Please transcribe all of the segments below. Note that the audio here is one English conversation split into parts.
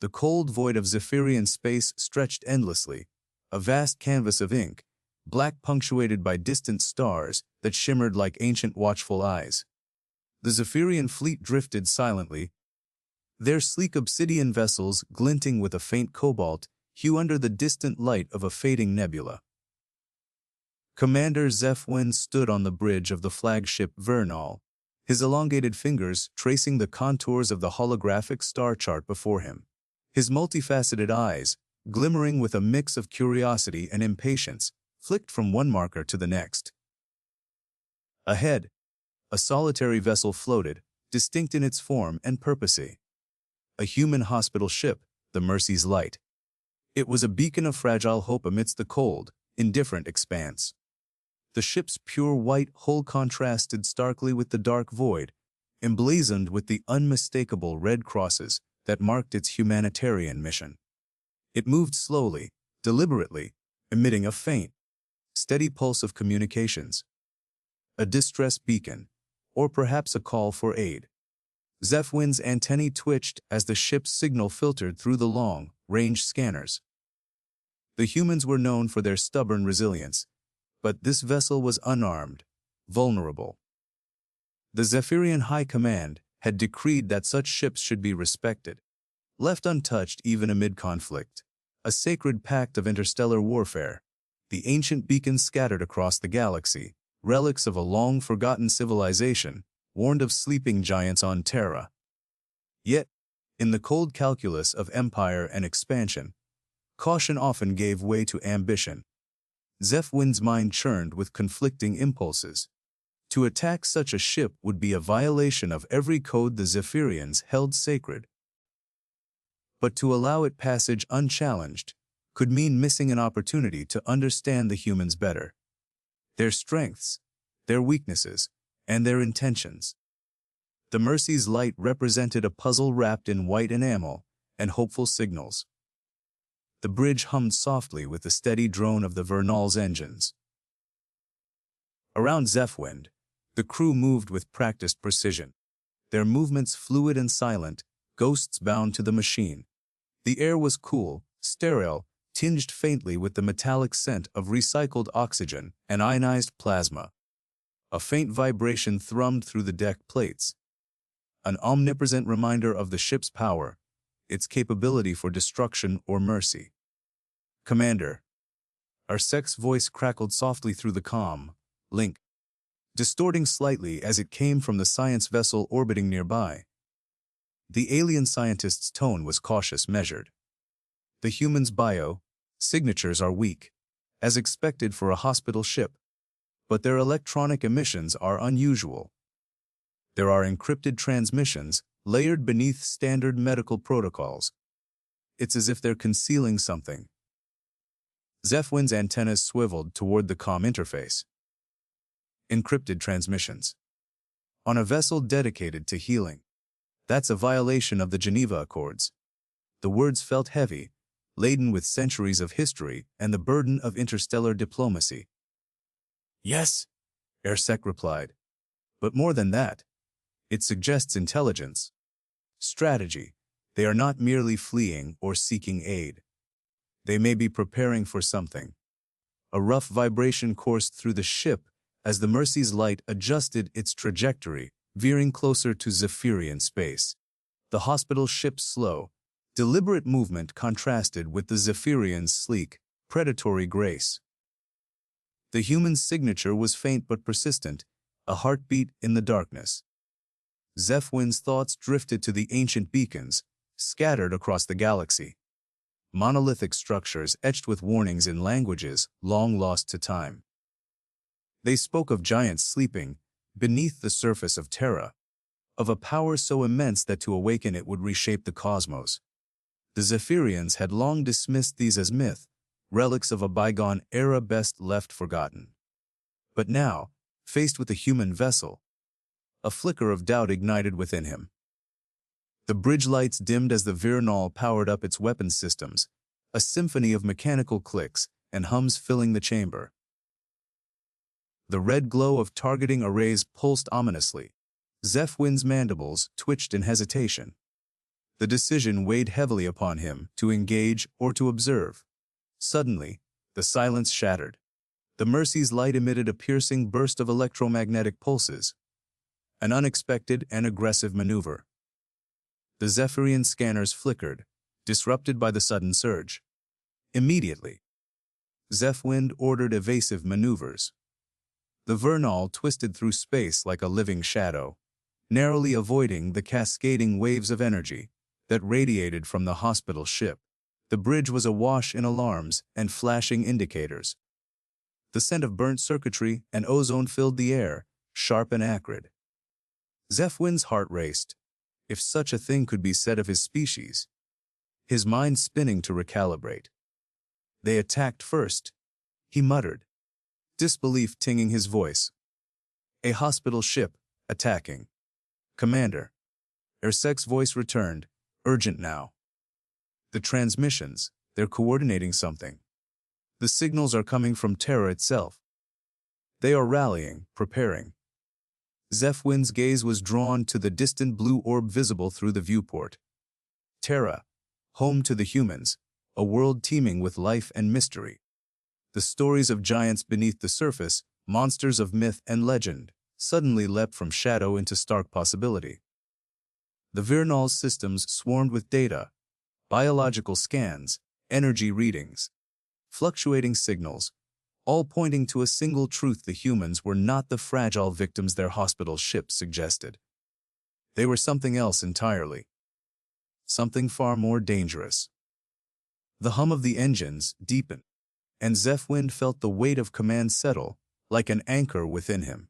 The cold void of Zephyrian space stretched endlessly, a vast canvas of ink, black punctuated by distant stars that shimmered like ancient watchful eyes. The Zephyrian fleet drifted silently, their sleek obsidian vessels glinting with a faint cobalt hue under the distant light of a fading nebula. Commander Zephyrian stood on the bridge of the flagship Vernal, his elongated fingers tracing the contours of the holographic star chart before him. His multifaceted eyes, glimmering with a mix of curiosity and impatience, flicked from one marker to the next. Ahead, a solitary vessel floated, distinct in its form and purpose. A human hospital ship, the Mercy's Light. It was a beacon of fragile hope amidst the cold, indifferent expanse. The ship's pure white hull contrasted starkly with the dark void, emblazoned with the unmistakable red crosses that marked its humanitarian mission. It moved slowly, deliberately, emitting a faint, steady pulse of communications. A distress beacon, or perhaps a call for aid. Zephyrian's antennae twitched as the ship's signal filtered through the long-range scanners. The humans were known for their stubborn resilience, but this vessel was unarmed, vulnerable. The Zephyrian High Command had decreed that such ships should be respected, left untouched even amid conflict, a sacred pact of interstellar warfare. The ancient beacons scattered across the galaxy, relics of a long-forgotten civilization, warned of sleeping giants on Terra. Yet, in the cold calculus of empire and expansion, caution often gave way to ambition. Zephyrian's mind churned with conflicting impulses. To attack such a ship would be a violation of every code the Zephyrians held sacred. But to allow it passage unchallenged could mean missing an opportunity to understand the humans better. Their strengths, their weaknesses, and their intentions. The Mercy's Light represented a puzzle wrapped in white enamel and hopeful signals. The bridge hummed softly with the steady drone of the Vernal's engines. Around Zephyrian, the crew moved with practiced precision, their movements fluid and silent, ghosts bound to the machine. The air was cool, sterile, tinged faintly with the metallic scent of recycled oxygen and ionized plasma. A faint vibration thrummed through the deck plates, an omnipresent reminder of the ship's power, its capability for destruction or mercy. "Commander." Arsek's voice crackled softly through the comm link, distorting slightly as it came from the science vessel orbiting nearby. The alien scientist's tone was cautious, measured. "The human's signatures are weak, as expected for a hospital ship, but their electronic emissions are unusual. There are encrypted transmissions layered beneath standard medical protocols. It's as if they're concealing something." Zephyrian's antennas swiveled toward the comm interface. Encrypted transmissions. On a vessel dedicated to healing. That's a violation of the Geneva Accords. The words felt heavy, laden with centuries of history and the burden of interstellar diplomacy. "Yes," Arsek replied. "But more than that, it suggests intelligence. Strategy. They are not merely fleeing or seeking aid. They may be preparing for something." A rough vibration coursed through the ship as the Mercy's Light adjusted its trajectory, veering closer to Zephyrian space. The hospital ship's slow, deliberate movement contrasted with the Zephyrian's sleek, predatory grace. The human's signature was faint but persistent, a heartbeat in the darkness. Zephyrian's thoughts drifted to the ancient beacons, scattered across the galaxy. Monolithic structures etched with warnings in languages long lost to time. They spoke of giants sleeping beneath the surface of Terra, of a power so immense that to awaken it would reshape the cosmos. The Zephyrians had long dismissed these as myth, relics of a bygone era best left forgotten. But now, faced with a human vessel, a flicker of doubt ignited within him. The bridge lights dimmed as the Vernal powered up its weapons systems, a symphony of mechanical clicks and hums filling the chamber. The red glow of targeting arrays pulsed ominously. Zephyrian's mandibles twitched in hesitation. The decision weighed heavily upon him to engage or to observe. Suddenly, the silence shattered. The Mercy's light emitted a piercing burst of electromagnetic pulses, an unexpected and aggressive maneuver. The Zephyrian scanners flickered, disrupted by the sudden surge. Immediately, Zephwind ordered evasive maneuvers. The Vernal twisted through space like a living shadow, narrowly avoiding the cascading waves of energy that radiated from the hospital ship. The bridge was awash in alarms and flashing indicators. The scent of burnt circuitry and ozone filled the air, sharp and acrid. Zephwind's heart raced, if such a thing could be said of his species, his mind spinning to recalibrate. They attacked first, he muttered, disbelief tinging his voice. A hospital ship, attacking. Commander. Ersek's voice returned, urgent now. The transmissions, they're coordinating something. The signals are coming from Terra itself. They are rallying, preparing. Zephwind's gaze was drawn to the distant blue orb visible through the viewport. Terra, home to the humans, a world teeming with life and mystery. The stories of giants beneath the surface, monsters of myth and legend, suddenly leapt from shadow into stark possibility. The Vernal's systems swarmed with data, biological scans, energy readings, fluctuating signals, all pointing to a single truth: the humans were not the fragile victims their hospital ship suggested. They were something else entirely. Something far more dangerous. The hum of the engines deepened, and Zephwind felt the weight of command settle, like an anchor within him.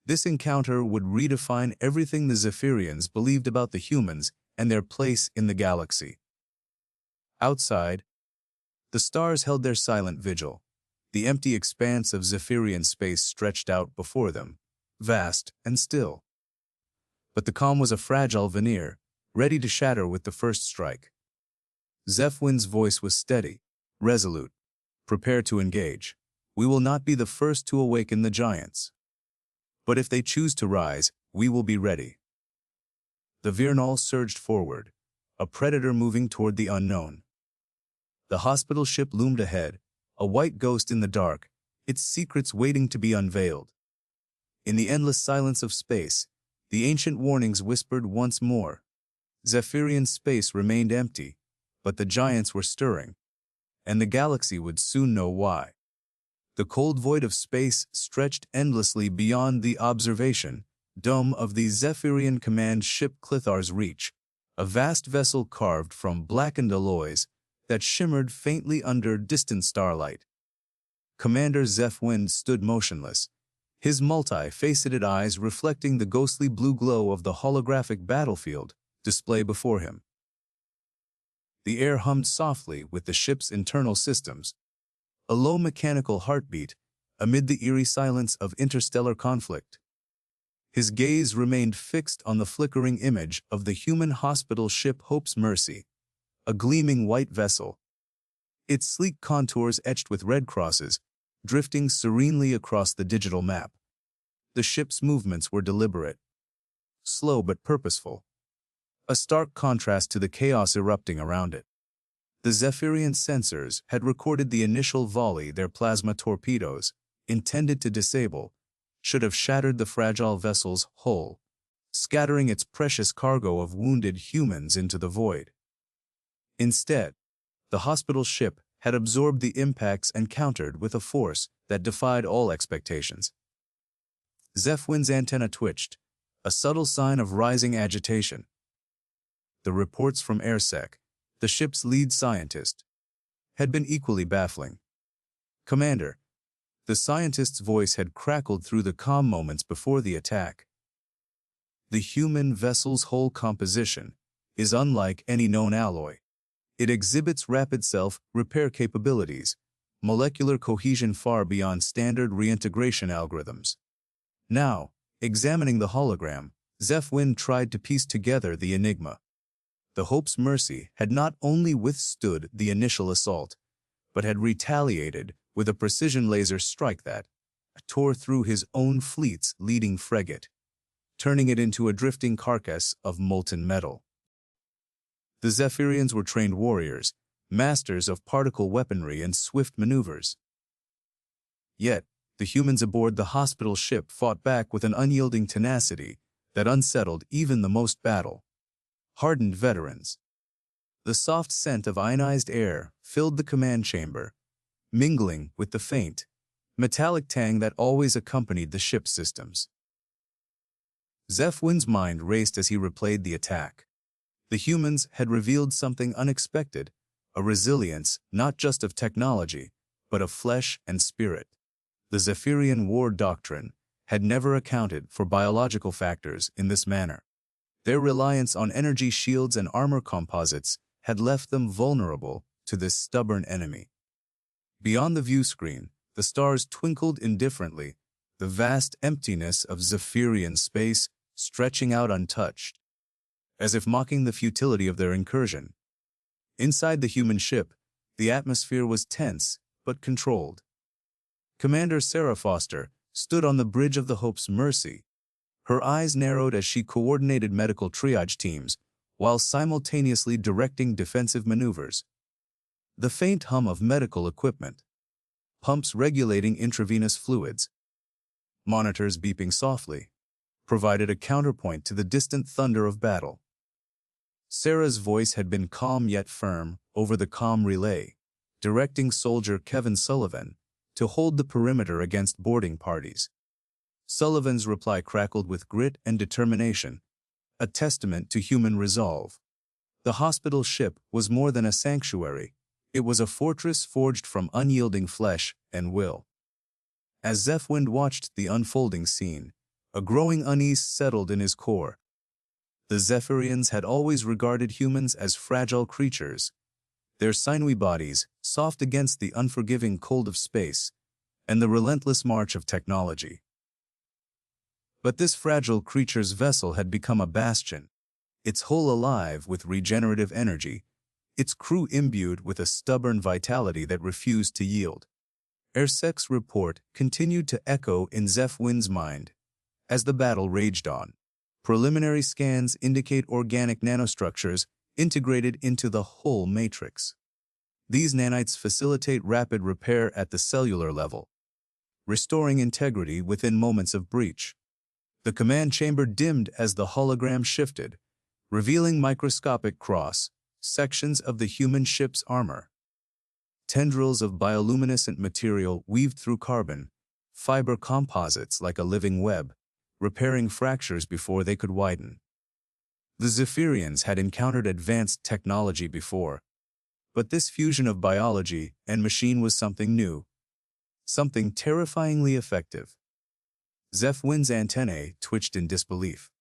This encounter would redefine everything the Zephyrians believed about the humans and their place in the galaxy. Outside, the stars held their silent vigil. The empty expanse of Zephyrian space stretched out before them, vast and still. But the calm was a fragile veneer, ready to shatter with the first strike. Zephwind's voice was steady, resolute. Prepare to engage. We will not be the first to awaken the giants. But if they choose to rise, we will be ready. The Vernal surged forward, a predator moving toward the unknown. The hospital ship loomed ahead, a white ghost in the dark, its secrets waiting to be unveiled. In the endless silence of space, the ancient warnings whispered once more. Zephyrian space remained empty, but the giants were stirring, and the galaxy would soon know why. The cold void of space stretched endlessly beyond the observation dome of the Zephyrian command ship Clithar's Reach, a vast vessel carved from blackened alloys that shimmered faintly under distant starlight. Commander Zephwind stood motionless, his multi-faceted eyes reflecting the ghostly blue glow of the holographic battlefield display before him. The air hummed softly with the ship's internal systems, a low mechanical heartbeat amid the eerie silence of interstellar conflict. His gaze remained fixed on the flickering image of the human hospital ship Hope's Mercy, a gleaming white vessel, its sleek contours etched with red crosses, drifting serenely across the digital map. The ship's movements were deliberate, slow but purposeful, a stark contrast to the chaos erupting around it. The Zephyrian sensors had recorded the initial volley. Their plasma torpedoes, intended to disable, should have shattered the fragile vessel's hull, scattering its precious cargo of wounded humans into the void. Instead, the hospital ship had absorbed the impacts and countered with a force that defied all expectations. Zephwind's antenna twitched, a subtle sign of rising agitation. The reports from Ersek, the ship's lead scientist, had been equally baffling. Commander, the scientist's voice had crackled through the calm moments before the attack. The human vessel's whole composition is unlike any known alloy. It exhibits rapid self-repair capabilities, molecular cohesion far beyond standard reintegration algorithms. Now, examining the hologram, Zephwind tried to piece together the enigma. The Hope's Mercy had not only withstood the initial assault, but had retaliated with a precision laser strike that tore through his own fleet's leading frigate, turning it into a drifting carcass of molten metal. The Zephyrians were trained warriors, masters of particle weaponry and swift maneuvers. Yet, the humans aboard the hospital ship fought back with an unyielding tenacity that unsettled even the most battle-hardened veterans. The soft scent of ionized air filled the command chamber, mingling with the faint, metallic tang that always accompanied the ship's systems. Zephwin's mind raced as he replayed the attack. The humans had revealed something unexpected, a resilience not just of technology, but of flesh and spirit. The Zephyrian war doctrine had never accounted for biological factors in this manner. Their reliance on energy shields and armor composites had left them vulnerable to this stubborn enemy. Beyond the view screen, the stars twinkled indifferently, the vast emptiness of Zephyrian space stretching out untouched, as if mocking the futility of their incursion. Inside the human ship, the atmosphere was tense but controlled. Commander Sarah Foster stood on the bridge of the Hope's Mercy. Her eyes narrowed as she coordinated medical triage teams while simultaneously directing defensive maneuvers. The faint hum of medical equipment, pumps regulating intravenous fluids, monitors beeping softly, provided a counterpoint to the distant thunder of battle. Sarah's voice had been calm yet firm over the comm relay, directing soldier Kevin Sullivan to hold the perimeter against boarding parties. Sullivan's reply crackled with grit and determination, a testament to human resolve. The hospital ship was more than a sanctuary. It was a fortress forged from unyielding flesh and will. As Zephwind watched the unfolding scene, a growing unease settled in his core. The Zephyrians had always regarded humans as fragile creatures, their sinewy bodies soft against the unforgiving cold of space and the relentless march of technology. But this fragile creature's vessel had become a bastion, its hull alive with regenerative energy, its crew imbued with a stubborn vitality that refused to yield. Ersek's report continued to echo in Zephwin's mind as the battle raged on. Preliminary scans indicate organic nanostructures integrated into the whole matrix. These nanites facilitate rapid repair at the cellular level, restoring integrity within moments of breach. The command chamber dimmed as the hologram shifted, revealing microscopic cross-sections of the human ship's armor. Tendrils of bioluminescent material weaved through carbon fiber composites like a living web, repairing fractures before they could widen. The Zephyrians had encountered advanced technology before, but this fusion of biology and machine was something new, something terrifyingly effective. Zephwin's antennae twitched in disbelief.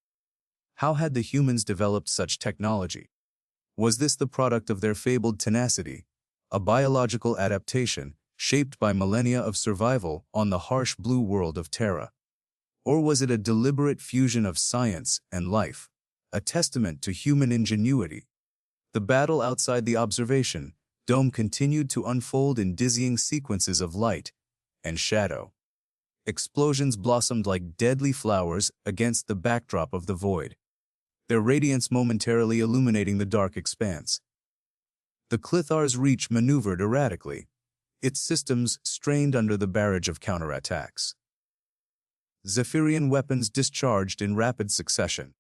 How had the humans developed such technology? Was this the product of their fabled tenacity, a biological adaptation shaped by millennia of survival on the harsh blue world of Terra? Or was it a deliberate fusion of science and life, a testament to human ingenuity? The battle outside the observation dome continued to unfold in dizzying sequences of light and shadow. Explosions blossomed like deadly flowers against the backdrop of the void, their radiance momentarily illuminating the dark expanse. The Clithar's Reach maneuvered erratically, its systems strained under the barrage of counterattacks. Zephyrian weapons discharged in rapid succession,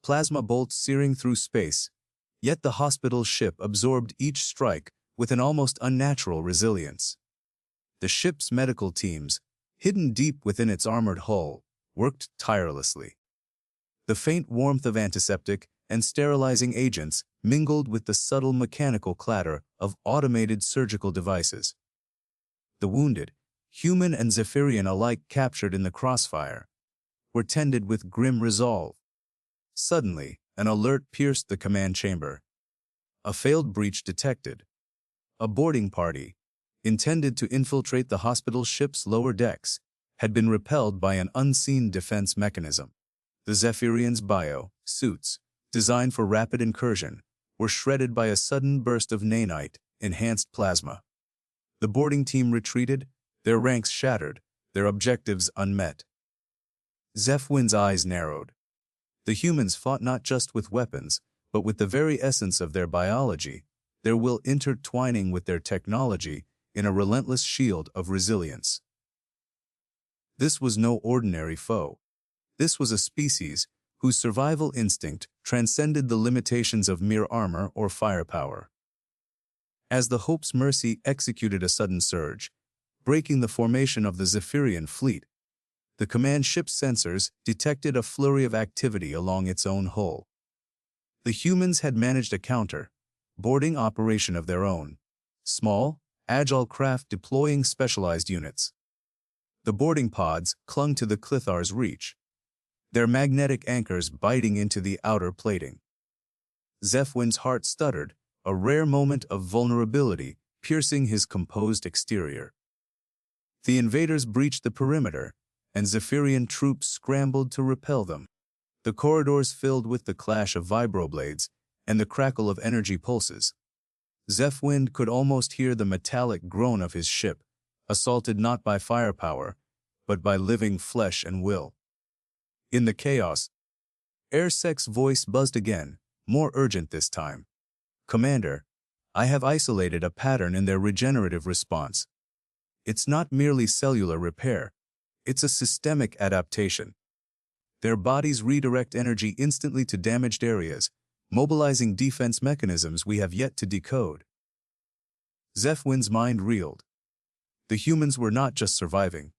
plasma bolts searing through space, yet the hospital ship absorbed each strike with an almost unnatural resilience. The ship's medical teams, hidden deep within its armored hull, worked tirelessly. The faint warmth of antiseptic and sterilizing agents mingled with the subtle mechanical clatter of automated surgical devices. The wounded, human and Zephyrian alike captured in the crossfire, were tended with grim resolve. Suddenly, an alert pierced the command chamber. A failed breach detected. A boarding party, intended to infiltrate the hospital ship's lower decks, had been repelled by an unseen defense mechanism. The Zephyrians' bio-suits, designed for rapid incursion, were shredded by a sudden burst of nanite-enhanced plasma. The boarding team retreated, their ranks shattered, their objectives unmet. Zephwin's eyes narrowed. The humans fought not just with weapons, but with the very essence of their biology, their will intertwining with their technology in a relentless shield of resilience. This was no ordinary foe. This was a species whose survival instinct transcended the limitations of mere armor or firepower. As the Hope's Mercy executed a sudden surge, breaking the formation of the Zephyrian fleet, the command ship's sensors detected a flurry of activity along its own hull. The humans had managed a counter-boarding operation of their own, small, agile craft deploying specialized units. The boarding pods clung to the Clithar's reach, their magnetic anchors biting into the outer plating. Zephwin's heart stuttered, a rare moment of vulnerability piercing his composed exterior. The invaders breached the perimeter, and Zephyrian troops scrambled to repel them. The corridors filled with the clash of vibroblades and the crackle of energy pulses. Zephwind could almost hear the metallic groan of his ship, assaulted not by firepower, but by living flesh and will. In the chaos, Airsek's voice buzzed again, more urgent this time. "Commander, I have isolated a pattern in their regenerative response. It's not merely cellular repair. It's a systemic adaptation. Their bodies redirect energy instantly to damaged areas, mobilizing defense mechanisms we have yet to decode." Zephwin's mind reeled. The humans were not just surviving.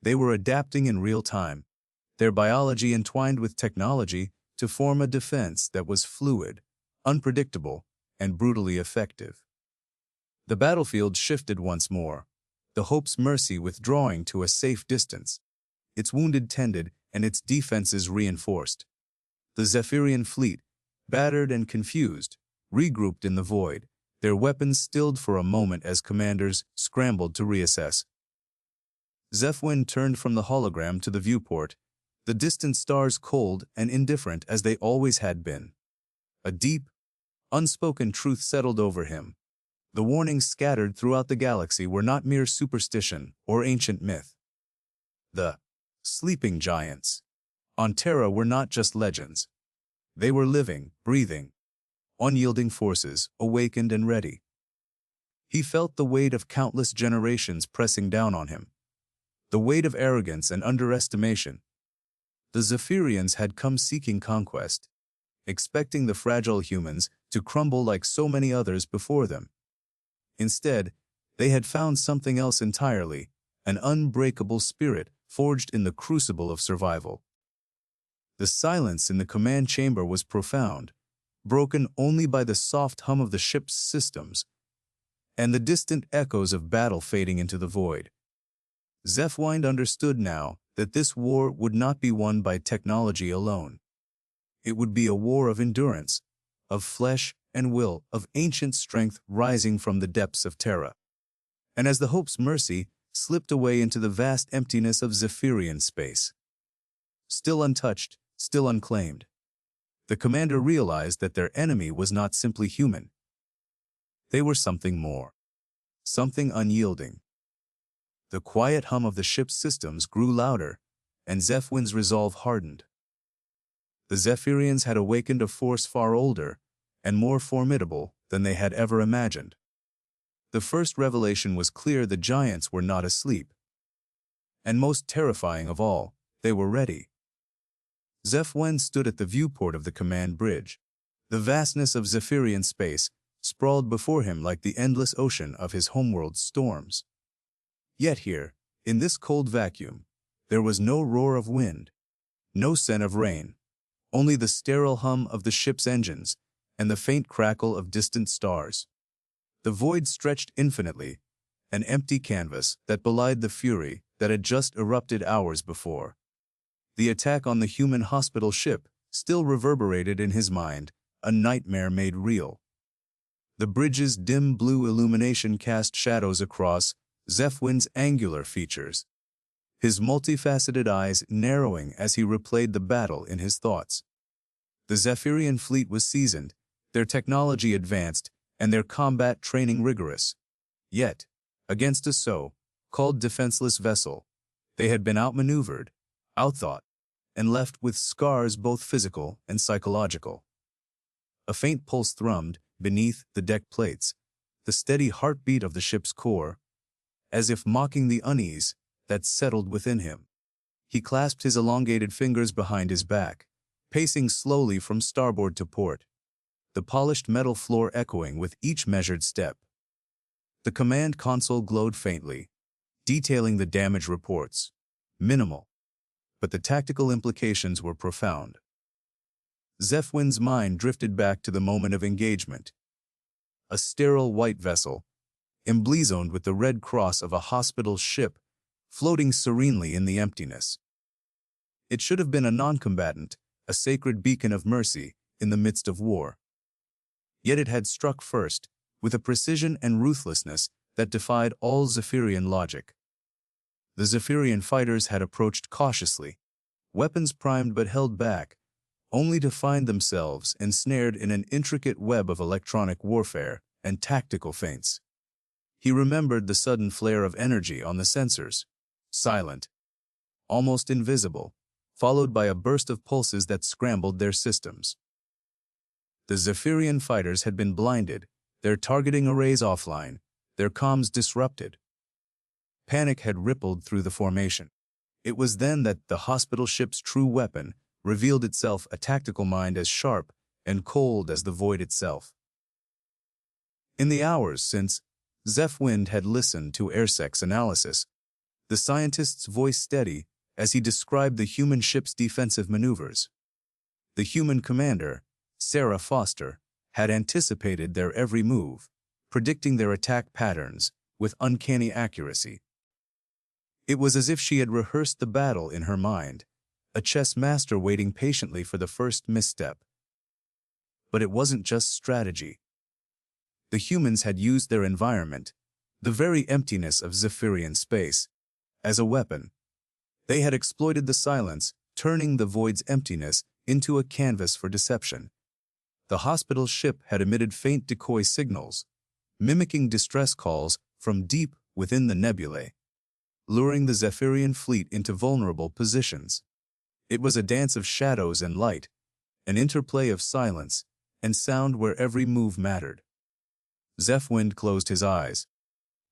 They were adapting in real time, their biology entwined with technology to form a defense that was fluid, unpredictable, and brutally effective. The battlefield shifted once more, the Hope's Mercy withdrawing to a safe distance, its wounded tended and its defenses reinforced. The Zephyrian fleet, battered and confused, regrouped in the void, their weapons stilled for a moment as commanders scrambled to reassess. Zephwin turned from the hologram to the viewport, the distant stars cold and indifferent as they always had been. A deep, unspoken truth settled over him. The warnings scattered throughout the galaxy were not mere superstition or ancient myth. The sleeping giants on Terra were not just legends. They were living, breathing, unyielding forces, awakened and ready. He felt the weight of countless generations pressing down on him, the weight of arrogance and underestimation. The Zephyrians had come seeking conquest, expecting the fragile humans to crumble like so many others before them. Instead, they had found something else entirely, an unbreakable spirit forged in the crucible of survival. The silence in the command chamber was profound, broken only by the soft hum of the ship's systems and the distant echoes of battle fading into the void. Zephwind understood now that this war would not be won by technology alone. It would be a war of endurance, of flesh and will, of ancient strength rising from the depths of Terra. And as the Hope's Mercy slipped away into the vast emptiness of Zephyrian space, still untouched, still unclaimed, the commander realized that their enemy was not simply human. They were something more, something unyielding. The quiet hum of the ship's systems grew louder, and Zephwin's resolve hardened. The Zephyrians had awakened a force far older and more formidable than they had ever imagined. The first revelation was clear: the giants were not asleep. And most terrifying of all, they were ready. Zephwin stood at the viewport of the command bridge. The vastness of Zephyrian space sprawled before him like the endless ocean of his homeworld's storms. Yet here, in this cold vacuum, there was no roar of wind, no scent of rain, only the sterile hum of the ship's engines and the faint crackle of distant stars. The void stretched infinitely, an empty canvas that belied the fury that had just erupted hours before. The attack on the human hospital ship still reverberated in his mind, a nightmare made real. The bridge's dim blue illumination cast shadows across Zephwin's angular features, his multifaceted eyes narrowing as he replayed the battle in his thoughts. The Zephyrian fleet was seasoned, their technology advanced, and their combat training rigorous. Yet, against a so-called defenseless vessel, they had been outmaneuvered, outthought, and left with scars both physical and psychological. A faint pulse thrummed beneath the deck plates, the steady heartbeat of the ship's core, as if mocking the unease that settled within him. He clasped his elongated fingers behind his back, pacing slowly from starboard to port, the polished metal floor echoing with each measured step. The command console glowed faintly, detailing the damage reports. Minimal, but the tactical implications were profound. Zephwin's mind drifted back to the moment of engagement. A sterile white vessel, emblazoned with the red cross of a hospital ship, floating serenely in the emptiness. It should have been a non-combatant, a sacred beacon of mercy in the midst of war. Yet it had struck first, with a precision and ruthlessness that defied all Zephyrian logic. The Zephyrian fighters had approached cautiously, weapons primed but held back, only to find themselves ensnared in an intricate web of electronic warfare and tactical feints. He remembered the sudden flare of energy on the sensors, silent, almost invisible, followed by a burst of pulses that scrambled their systems. The Zephyrian fighters had been blinded, their targeting arrays offline, their comms disrupted. Panic had rippled through the formation. It was then that the hospital ship's true weapon revealed itself, a tactical mind as sharp and cold as the void itself. In the hours since Zephwind had listened to Airsec's analysis, the scientist's voice steady as he described the human ship's defensive maneuvers. The human commander, Sarah Foster, had anticipated their every move, predicting their attack patterns with uncanny accuracy. It was as if she had rehearsed the battle in her mind, a chess master waiting patiently for the first misstep. But it wasn't just strategy. The humans had used their environment, the very emptiness of Zephyrian space, as a weapon. They had exploited the silence, turning the void's emptiness into a canvas for deception. The hospital ship had emitted faint decoy signals, mimicking distress calls from deep within the nebulae, luring the Zephyrian fleet into vulnerable positions. It was a dance of shadows and light, an interplay of silence and sound where every move mattered. Zephwind closed his eyes,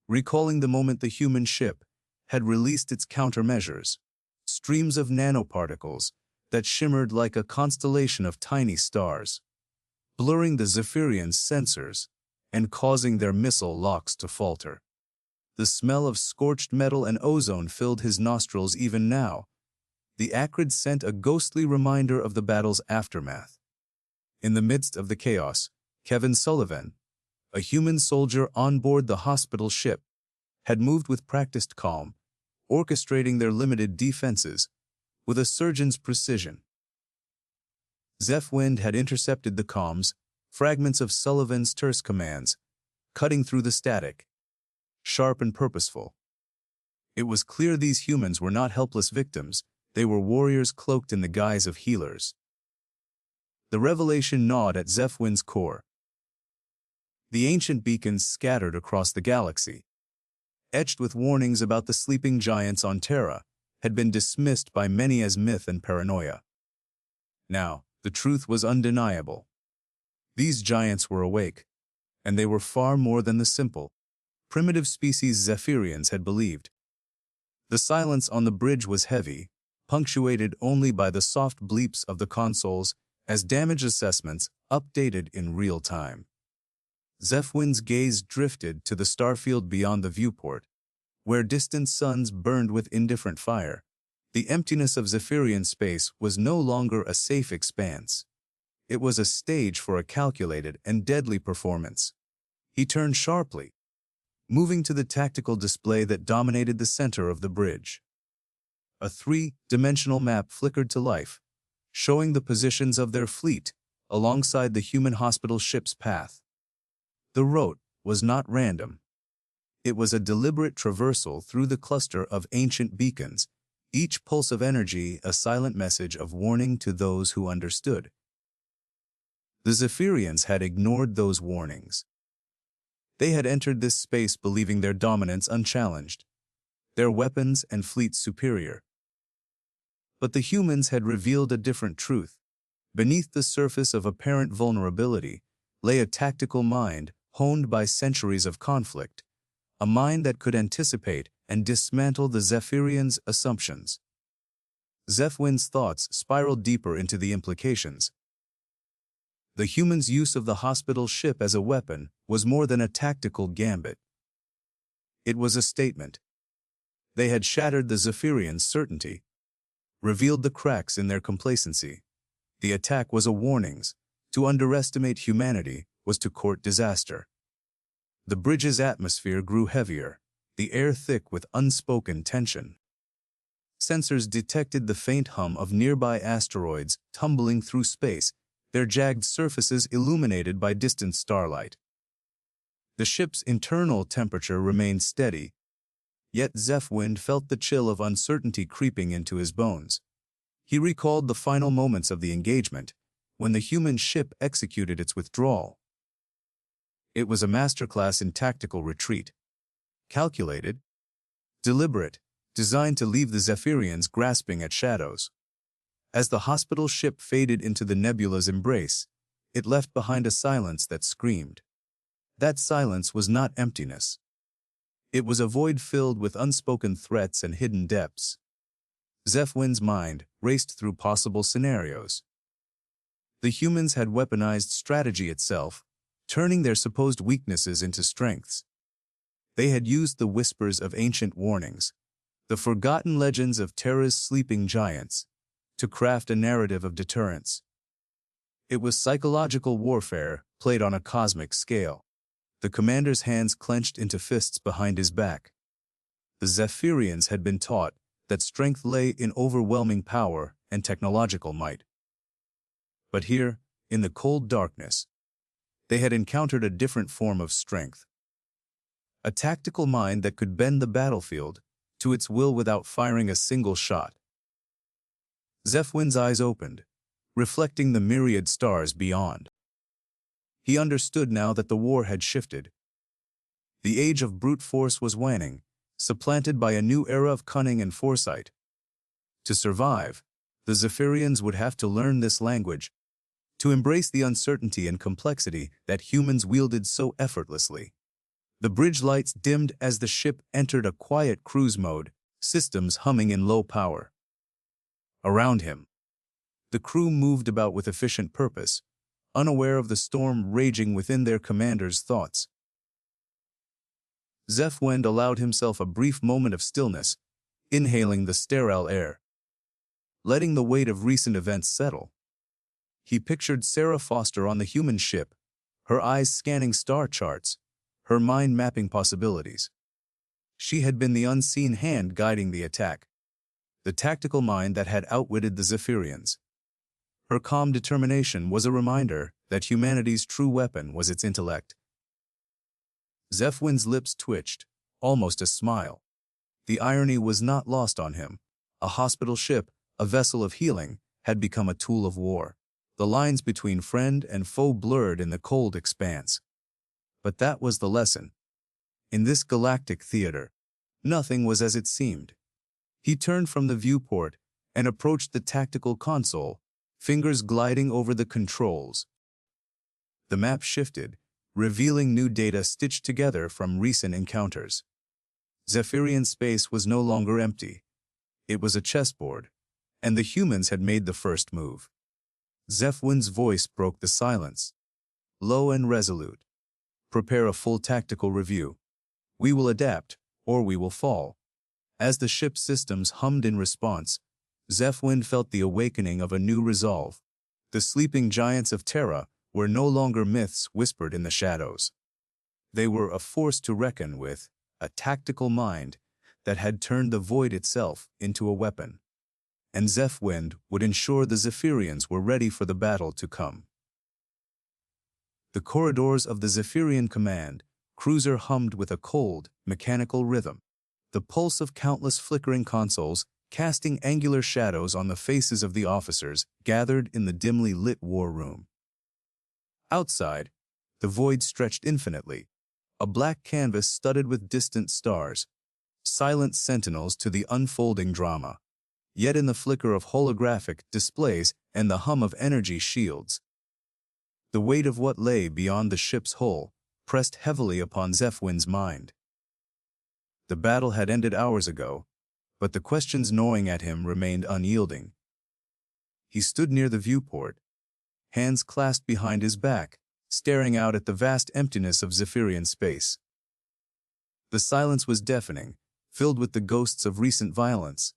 recalling the moment the human ship had released its countermeasures, streams of nanoparticles that shimmered like a constellation of tiny stars, blurring the Zephyrians' sensors and causing their missile locks to falter. The smell of scorched metal and ozone filled his nostrils even now, the acrid scent a ghostly reminder of the battle's aftermath. In the midst of the chaos, Kevin Sullivan, a human soldier on board the hospital ship, had moved with practiced calm, orchestrating their limited defenses with a surgeon's precision. Zephwind had intercepted the comms, fragments of Sullivan's terse commands, cutting through the static, sharp and purposeful. It was clear these humans were not helpless victims, they were warriors cloaked in the guise of healers. The revelation gnawed at Zephwin's core. The ancient beacons scattered across the galaxy, etched with warnings about the sleeping giants on Terra, had been dismissed by many as myth and paranoia. Now, the truth was undeniable. These giants were awake, and they were far more than the simple, primitive species Zephyrians had believed. The silence on the bridge was heavy, punctuated only by the soft bleeps of the consoles as damage assessments updated in real time. Zephwin's gaze drifted to the starfield beyond the viewport, where distant suns burned with indifferent fire. The emptiness of Zephyrian space was no longer a safe expanse. It was a stage for a calculated and deadly performance. He turned sharply, moving to the tactical display that dominated the center of the bridge. A three-dimensional map flickered to life, showing the positions of their fleet alongside the human hospital ship's path. The route was not random. It was a deliberate traversal through the cluster of ancient beacons, each pulse of energy a silent message of warning to those who understood. The Zephyrians had ignored those warnings. They had entered this space believing their dominance unchallenged, their weapons and fleets superior. But the humans had revealed a different truth. Beneath the surface of apparent vulnerability lay a tactical mind honed by centuries of conflict, a mind that could anticipate and dismantle the Zephyrians' assumptions. Zephwin's thoughts spiraled deeper into the implications. The humans' use of the hospital ship as a weapon was more than a tactical gambit. It was a statement. They had shattered the Zephyrians' certainty, revealed the cracks in their complacency. The attack was a warning. To underestimate humanity was to court disaster. The bridge's atmosphere grew heavier, the air thick with unspoken tension. Sensors detected the faint hum of nearby asteroids tumbling through space, their jagged surfaces illuminated by distant starlight. The ship's internal temperature remained steady, yet Zephwind felt the chill of uncertainty creeping into his bones. He recalled the final moments of the engagement, when the human ship executed its withdrawal. It was a masterclass in tactical retreat. Calculated, deliberate, designed to leave the Zephyrians grasping at shadows. As the hospital ship faded into the nebula's embrace, it left behind a silence that screamed. That silence was not emptiness. It was a void filled with unspoken threats and hidden depths. Zephwin's mind raced through possible scenarios. The humans had weaponized strategy itself, turning their supposed weaknesses into strengths. They had used the whispers of ancient warnings, the forgotten legends of Terra's sleeping giants, to craft a narrative of deterrence. It was psychological warfare played on a cosmic scale. The commander's hands clenched into fists behind his back. The Zephyrians had been taught that strength lay in overwhelming power and technological might. But here, in the cold darkness, they had encountered a different form of strength. A tactical mind that could bend the battlefield to its will without firing a single shot. Zephwin's eyes opened, reflecting the myriad stars beyond. He understood now that the war had shifted. The age of brute force was waning, supplanted by a new era of cunning and foresight. To survive, the Zephyrians would have to learn this language, to embrace the uncertainty and complexity that humans wielded so effortlessly. The bridge lights dimmed as the ship entered a quiet cruise mode, systems humming in low power. Around him, the crew moved about with efficient purpose, unaware of the storm raging within their commander's thoughts. Zephwind allowed himself a brief moment of stillness, inhaling the sterile air, letting the weight of recent events settle. He pictured Sarah Foster on the human ship, her eyes scanning star charts, her mind mapping possibilities. She had been the unseen hand guiding the attack, the tactical mind that had outwitted the Zephyrians. Her calm determination was a reminder that humanity's true weapon was its intellect. Zephwin's lips twitched, almost a smile. The irony was not lost on him. A hospital ship, a vessel of healing, had become a tool of war. The lines between friend and foe blurred in the cold expanse. But that was the lesson. In this galactic theater, nothing was as it seemed. He turned from the viewport and approached the tactical console, fingers gliding over the controls. The map shifted, revealing new data stitched together from recent encounters. Zephyrian space was no longer empty. It was a chessboard, and the humans had made the first move. Zephwin's voice broke the silence, low and resolute. Prepare a full tactical review. We will adapt, or we will fall. As the ship's systems hummed in response, Zephwind felt the awakening of a new resolve. The sleeping giants of Terra were no longer myths whispered in the shadows. They were a force to reckon with, a tactical mind that had turned the void itself into a weapon. And Zephwind would ensure the Zephyrians were ready for the battle to come. The corridors of the Zephyrian command cruiser hummed with a cold, mechanical rhythm. The pulse of countless flickering consoles, casting angular shadows on the faces of the officers gathered in the dimly lit war room. Outside, the void stretched infinitely, a black canvas studded with distant stars, silent sentinels to the unfolding drama. Yet in the flicker of holographic displays and the hum of energy shields. The weight of what lay beyond the ship's hull pressed heavily upon Zephyr's mind. The battle had ended hours ago, but the questions gnawing at him remained unyielding. He stood near the viewport, hands clasped behind his back, staring out at the vast emptiness of Zephyrian space. The silence was deafening, filled with the ghosts of recent violence.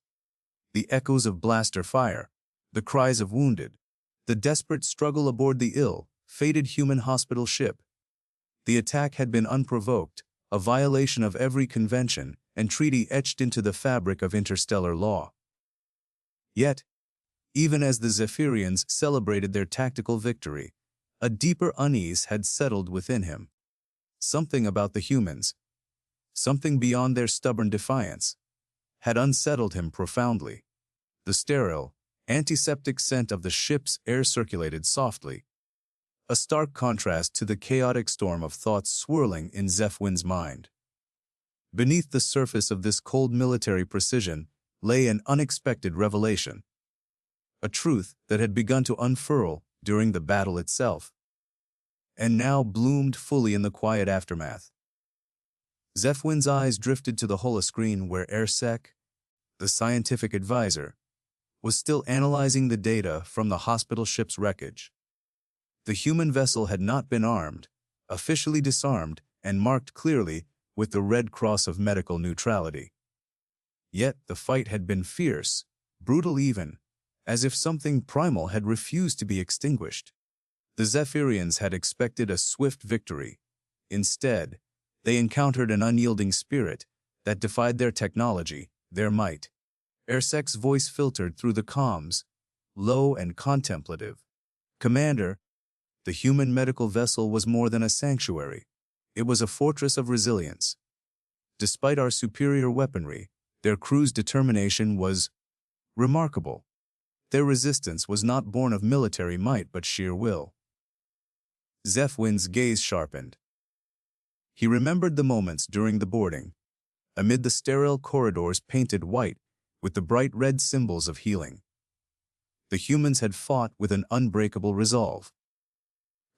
The echoes of blaster fire, the cries of wounded, the desperate struggle aboard the ill-fated human hospital ship. The attack had been unprovoked, a violation of every convention and treaty etched into the fabric of interstellar law. Yet, even as the Zephyrians celebrated their tactical victory, a deeper unease had settled within him. Something about the humans, something beyond their stubborn defiance, had unsettled him profoundly. The sterile, antiseptic scent of the ship's air circulated softly, a stark contrast to the chaotic storm of thoughts swirling in Zephyr's mind. Beneath the surface of this cold military precision lay an unexpected revelation, a truth that had begun to unfurl during the battle itself, and now bloomed fully in the quiet aftermath. Zephyr's eyes drifted to the holoscreen where AirSec, the scientific advisor, was still analyzing the data from the hospital ship's wreckage. The human vessel had not been armed, officially disarmed, and marked clearly with the Red Cross of medical neutrality. Yet the fight had been fierce, brutal even, as if something primal had refused to be extinguished. The Zephyrians had expected a swift victory. Instead, they encountered an unyielding spirit that defied their technology, their might. AirSec's voice filtered through the comms, low and contemplative. "Commander, the human medical vessel was more than a sanctuary. It was a fortress of resilience. Despite our superior weaponry, their crew's determination was remarkable. Their resistance was not born of military might but sheer will." Zephyr's gaze sharpened. He remembered the moments during the boarding, amid the sterile corridors painted white with the bright red symbols of healing. The humans had fought with an unbreakable resolve.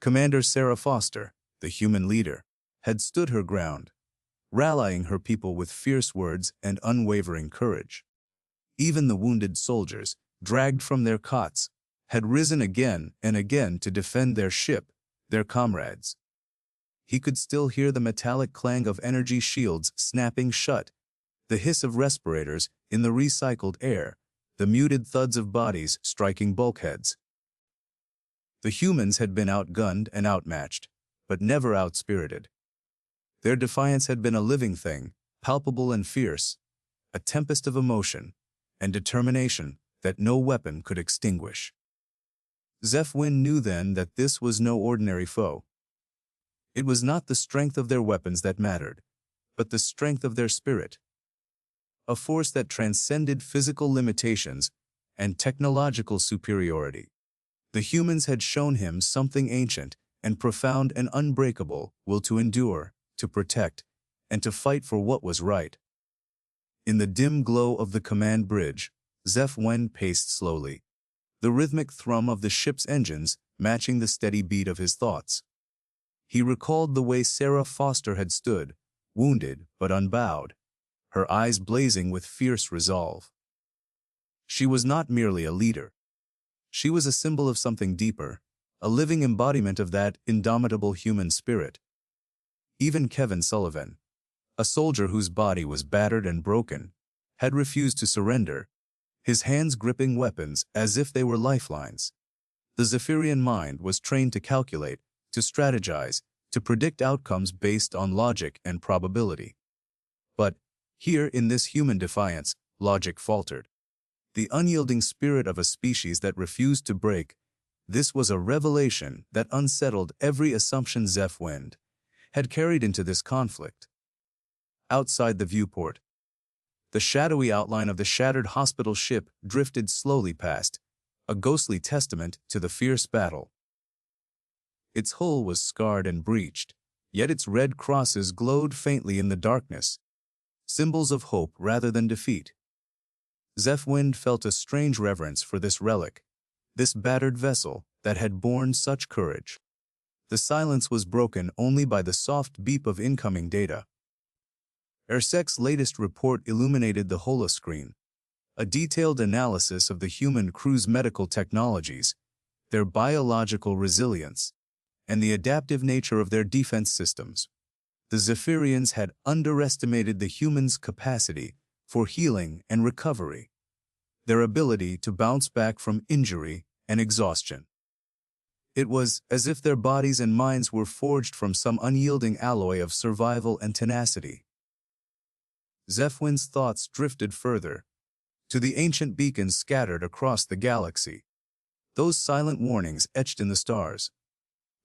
Commander Sarah Foster, the human leader, had stood her ground, rallying her people with fierce words and unwavering courage. Even the wounded soldiers, dragged from their cots, had risen again and again to defend their ship, their comrades. He could still hear the metallic clang of energy shields snapping shut, the hiss of respirators in the recycled air, the muted thuds of bodies striking bulkheads. The humans had been outgunned and outmatched, but never outspirited. Their defiance had been a living thing, palpable and fierce, a tempest of emotion and determination that no weapon could extinguish. Zephyr knew then that this was no ordinary foe. It was not the strength of their weapons that mattered, but the strength of their spirit. A force that transcended physical limitations and technological superiority. The humans had shown him something ancient and profound and unbreakable: will to endure, to protect, and to fight for what was right. In the dim glow of the command bridge, Zephyr paced slowly, the rhythmic thrum of the ship's engines matching the steady beat of his thoughts. He recalled the way Sarah Foster had stood, wounded but unbowed, her eyes blazing with fierce resolve. She was not merely a leader. She was a symbol of something deeper, a living embodiment of that indomitable human spirit. Even Kevin Sullivan, a soldier whose body was battered and broken, had refused to surrender, his hands gripping weapons as if they were lifelines. The Zephyrian mind was trained to calculate, to strategize, to predict outcomes based on logic and probability. But here in this human defiance, logic faltered. The unyielding spirit of a species that refused to break, this was a revelation that unsettled every assumption Zephyr had carried into this conflict. Outside the viewport, the shadowy outline of the shattered hospital ship drifted slowly past, a ghostly testament to the fierce battle. Its hull was scarred and breached, yet its red crosses glowed faintly in the darkness, symbols of hope rather than defeat. Zephyr felt a strange reverence for this relic, this battered vessel that had borne such courage. The silence was broken only by the soft beep of incoming data. AirSec's latest report illuminated the holoscreen, a detailed analysis of the human crew's medical technologies, their biological resilience, and the adaptive nature of their defense systems. The Zephyrians had underestimated the humans' capacity for healing and recovery, their ability to bounce back from injury and exhaustion. It was as if their bodies and minds were forged from some unyielding alloy of survival and tenacity. Zephwin's thoughts drifted further, to the ancient beacons scattered across the galaxy. Those silent warnings etched in the stars.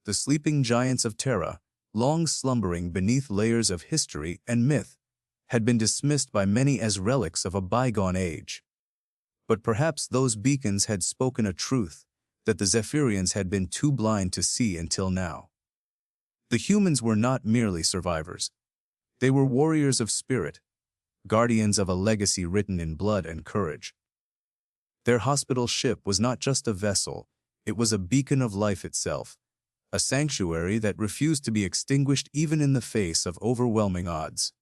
The sleeping giants of Terra, long slumbering beneath layers of history and myth, had been dismissed by many as relics of a bygone age. But perhaps those beacons had spoken a truth that the Zephyrians had been too blind to see until now. The humans were not merely survivors. They were warriors of spirit, guardians of a legacy written in blood and courage. Their hospital ship was not just a vessel, it was a beacon of life itself, a sanctuary that refused to be extinguished even in the face of overwhelming odds.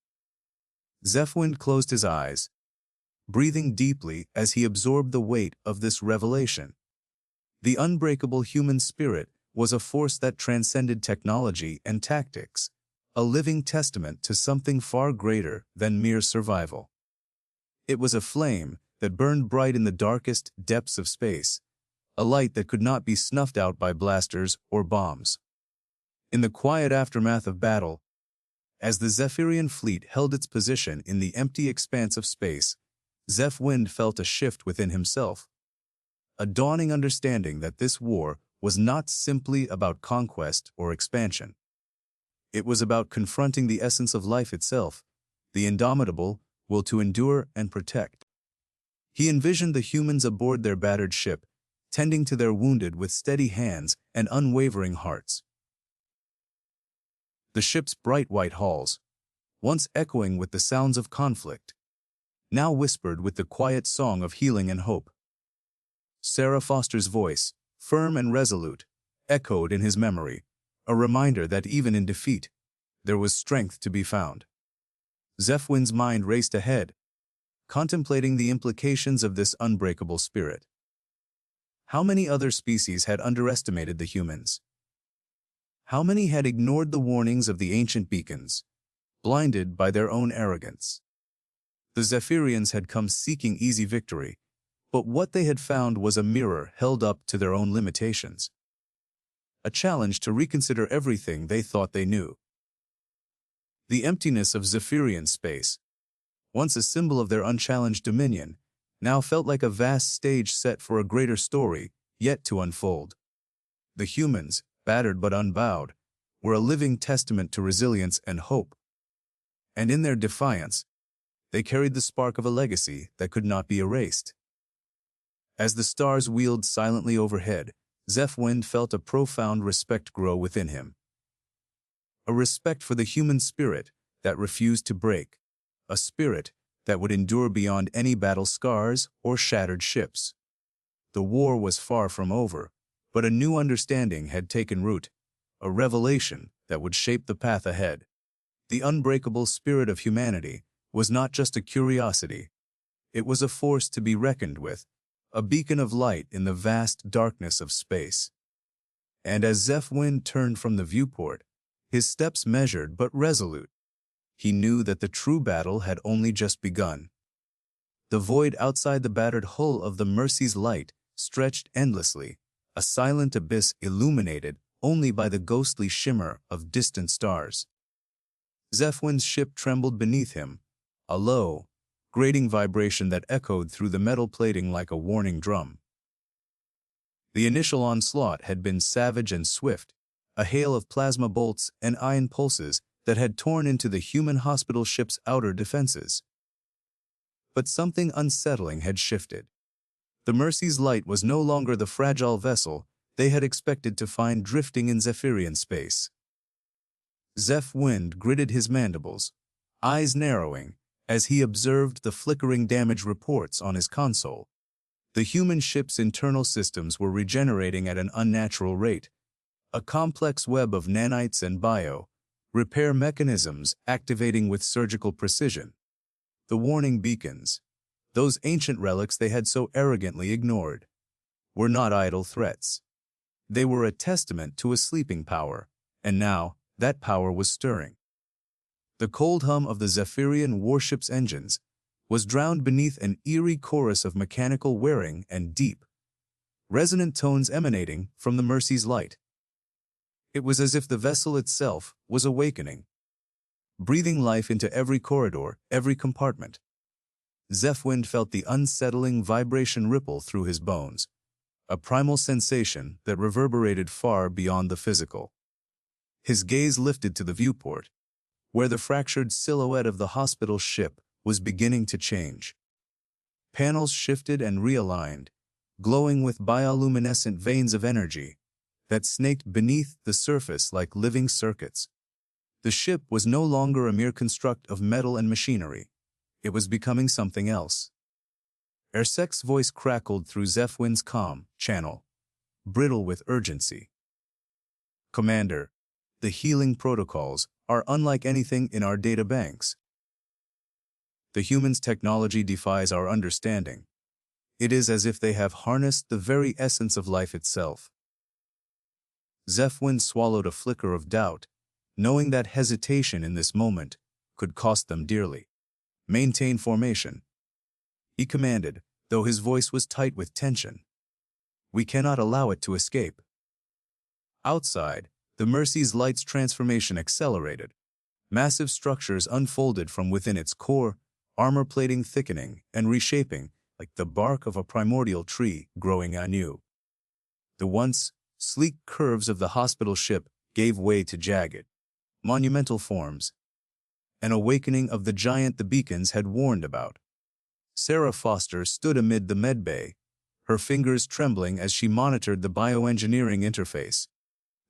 Zephwin closed his eyes, breathing deeply as he absorbed the weight of this revelation. The unbreakable human spirit was a force that transcended technology and tactics, a living testament to something far greater than mere survival. It was a flame that burned bright in the darkest depths of space, a light that could not be snuffed out by blasters or bombs. In the quiet aftermath of battle, as the Zephyrian fleet held its position in the empty expanse of space, Zephwind felt a shift within himself, a dawning understanding that this war was not simply about conquest or expansion. It was about confronting the essence of life itself, the indomitable will to endure and protect. He envisioned the humans aboard their battered ship, tending to their wounded with steady hands and unwavering hearts. The ship's bright white halls, once echoing with the sounds of conflict, now whispered with the quiet song of healing and hope. Sarah Foster's voice, firm and resolute, echoed in his memory, a reminder that even in defeat, there was strength to be found. Zephwin's mind raced ahead, contemplating the implications of this unbreakable spirit. How many other species had underestimated the humans? How many had ignored the warnings of the ancient beacons, blinded by their own arrogance? The Zephyrians had come seeking easy victory, but what they had found was a mirror held up to their own limitations. A challenge to reconsider everything they thought they knew. The emptiness of Zephyrian space, once a symbol of their unchallenged dominion, now felt like a vast stage set for a greater story yet to unfold. The humans, battered but unbowed, were a living testament to resilience and hope. And in their defiance, they carried the spark of a legacy that could not be erased. As the stars wheeled silently overhead, Zephwind felt a profound respect grow within him. A respect for the human spirit that refused to break, a spirit that would endure beyond any battle scars or shattered ships. The war was far from over, but a new understanding had taken root, a revelation that would shape the path ahead. The unbreakable spirit of humanity was not just a curiosity. It was a force to be reckoned with, a beacon of light in the vast darkness of space. And as Zephwind turned from the viewport, his steps measured but resolute, he knew that the true battle had only just begun. The void outside the battered hull of the Mercy's light stretched endlessly, a silent abyss illuminated only by the ghostly shimmer of distant stars. Zephwin's ship trembled beneath him, a low, grating vibration that echoed through the metal plating like a warning drum. The initial onslaught had been savage and swift, a hail of plasma bolts and ion pulses that had torn into the human hospital ship's outer defenses. But something unsettling had shifted. The Mercy's light was no longer the fragile vessel they had expected to find drifting in Zephyrian space. Zephwind gritted his mandibles, eyes narrowing, as he observed the flickering damage reports on his console. The human ship's internal systems were regenerating at an unnatural rate, a complex web of nanites and repair mechanisms activating with surgical precision. The warning beacons, those ancient relics they had so arrogantly ignored, were not idle threats. They were a testament to a sleeping power, and now that power was stirring. The cold hum of the Zephyrian warship's engines was drowned beneath an eerie chorus of mechanical whirring and deep, resonant tones emanating from the Mercy's light. It was as if the vessel itself was awakening, breathing life into every corridor, every compartment. Zephyrian felt the unsettling vibration ripple through his bones, a primal sensation that reverberated far beyond the physical. His gaze lifted to the viewport, where the fractured silhouette of the hospital ship was beginning to change. Panels shifted and realigned, glowing with bioluminescent veins of energy that snaked beneath the surface like living circuits. The ship was no longer a mere construct of metal and machinery. It was becoming something else. Ersek's voice crackled through Zephyrian's calm channel, brittle with urgency. "Commander, the healing protocols are unlike anything in our data banks. The humans' technology defies our understanding. It is as if they have harnessed the very essence of life itself." Zephyrian swallowed a flicker of doubt, knowing that hesitation in this moment could cost them dearly. "Maintain formation," he commanded, though his voice was tight with tension. "We cannot allow it to escape." Outside, the Mercy's light's transformation accelerated. Massive structures unfolded from within its core, armor plating thickening and reshaping like the bark of a primordial tree growing anew. The once sleek curves of the hospital ship gave way to jagged, monumental forms, an awakening of the giant the beacons had warned about. Sarah Foster stood amid the medbay, her fingers trembling as she monitored the bioengineering interface.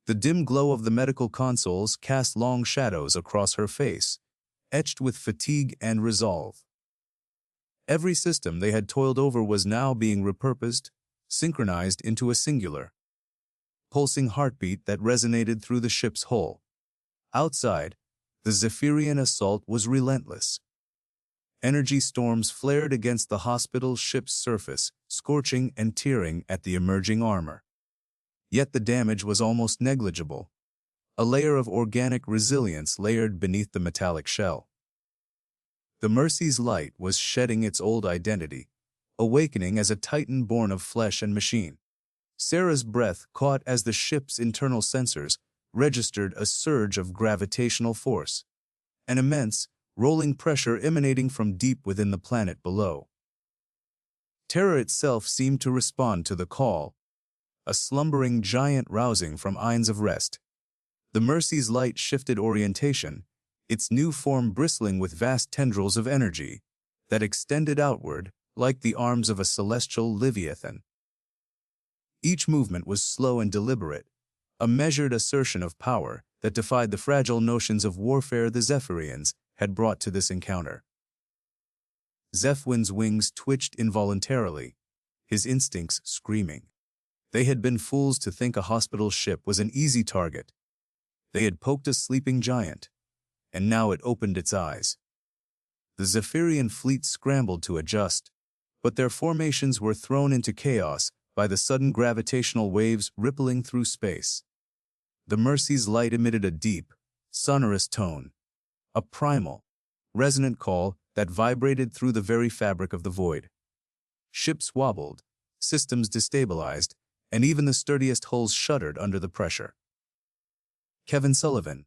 The dim glow of the medical consoles cast long shadows across her face, etched with fatigue and resolve. Every system they had toiled over was now being repurposed, synchronized into a singular, pulsing heartbeat that resonated through the ship's hull. Outside, the Zephyrian assault was relentless. Energy storms flared against the hospital ship's surface, scorching and tearing at the emerging armor. Yet the damage was almost negligible, a layer of organic resilience layered beneath the metallic shell. The Mercy's light was shedding its old identity, awakening as a titan born of flesh and machine. Sarah's breath caught as the ship's internal sensors registered a surge of gravitational force, an immense, rolling pressure emanating from deep within the planet below. Terror itself seemed to respond to the call, a slumbering giant rousing from eyes of rest. The Mercy's light shifted orientation, its new form bristling with vast tendrils of energy that extended outward like the arms of a celestial leviathan. Each movement was slow and deliberate, a measured assertion of power that defied the fragile notions of warfare the Zephyrians had brought to this encounter. Zephyrian's wings twitched involuntarily, his instincts screaming. They had been fools to think a hospital ship was an easy target. They had poked a sleeping giant, and now it opened its eyes. The Zephyrian fleet scrambled to adjust, but their formations were thrown into chaos by the sudden gravitational waves rippling through space. The Mercy's light emitted a deep, sonorous tone, a primal, resonant call that vibrated through the very fabric of the void. Ships wobbled, systems destabilized, and even the sturdiest hulls shuddered under the pressure. Kevin Sullivan,